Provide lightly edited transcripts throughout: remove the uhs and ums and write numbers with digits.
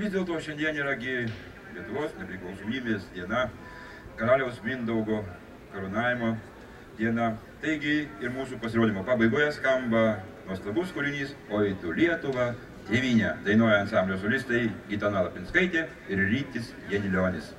vis dėlto šiandien yragi Lietuvos nepriklausomybės diena, karaliaus Mindaugo karūnavimo diena. Taigi ir mūsų pasirodymo pabaigoje skamba nuostabus kūrinys Oi tu Lietuva, tėvynė. Dainuoja ansamblio solistai Gitana Lapinskaitė ir Rytis Janilionis.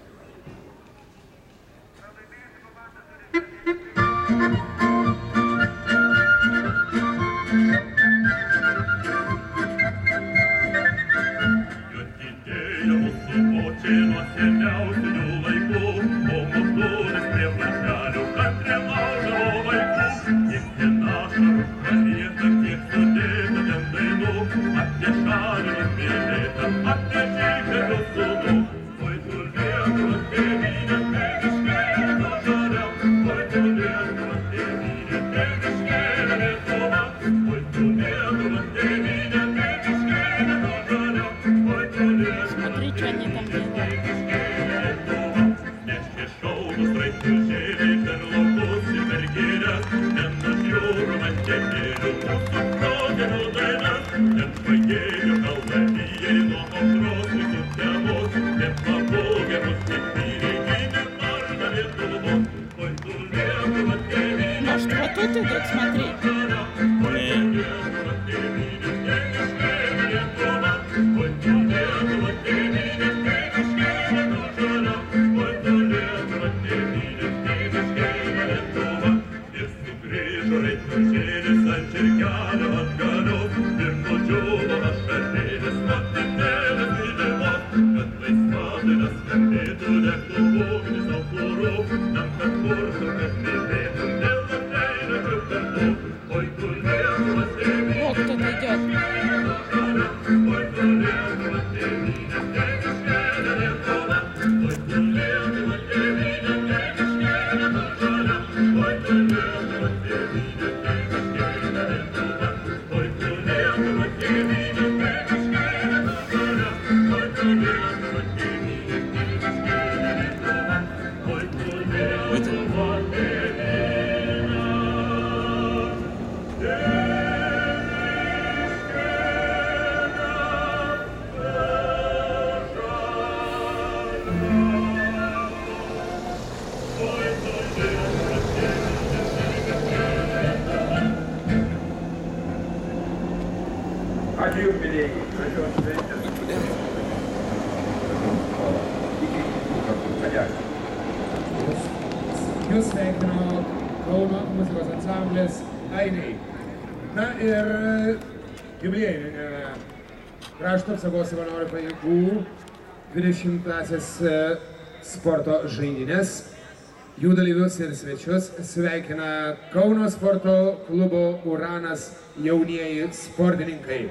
Jūs sveikino Kauno muzikos ansamblis Ainiai. Na ir jubiliejinė Krašto apsaugos savanorių pajėgų 20-asias sporto žaidynės. Jų dalyvius ir svečius sveikina Kauno sporto klubo Uranas jaunieji sportininkai.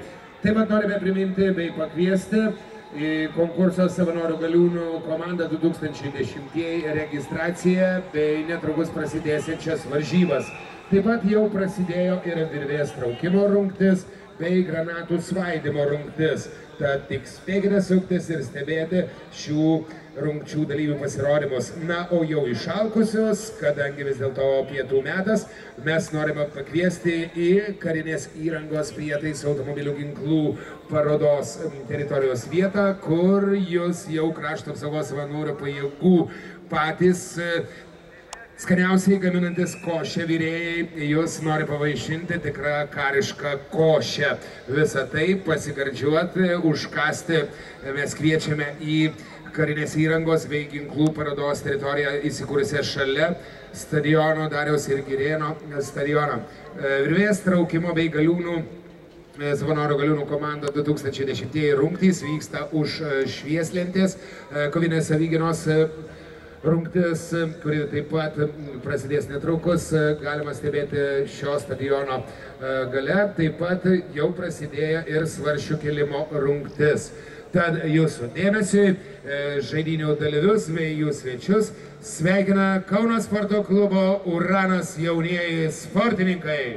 Taip pat norime priminti bei pakviesti į konkurso savanorių galiūnų komandą 2010 registraciją bei netrukus prasidėsiančias varžybas. Taip pat jau prasidėjo ir virvės traukimo rungtis bei granatų svaidymo rungtis. Tad tik spėkite suktis ir stebėti šių rungčių dalyvių pasirodymus. Na, o jau išalkusios, kadangi vis dėlto pietų metas, mes norime pakviesti į karinės įrangos prietaisų automobilių ginklų parodos teritorijos vietą, kur jūs jau Krašto apsaugos savanorių pajėgų patys skaniausiai gaminantis košę virėjai, jūs nori pavaišinti tikrą karišką košę. Visą tai pasigardžiuoti, užkasti mes kviečiame į karinės įrangos bei ginklų parodos teritoriją įsikūrusią šalia stadiono Dariaus ir Girėno stadiono. Virvės traukimo bei galiūnų savanorių galiūnų komanda 2010 rungtys vyksta už švieslentės kovinės savigynos rungtis, kuri taip pat prasidės netrukus, galima stebėti šio stadiono gale. Taip pat jau prasidėjo ir svarsčių kėlimo rungtis. Tad jūsų dėmesiui žaidynių dalyvius bei jų svečius sveikina Kauno sporto klubo Uranas jaunieji sportininkai.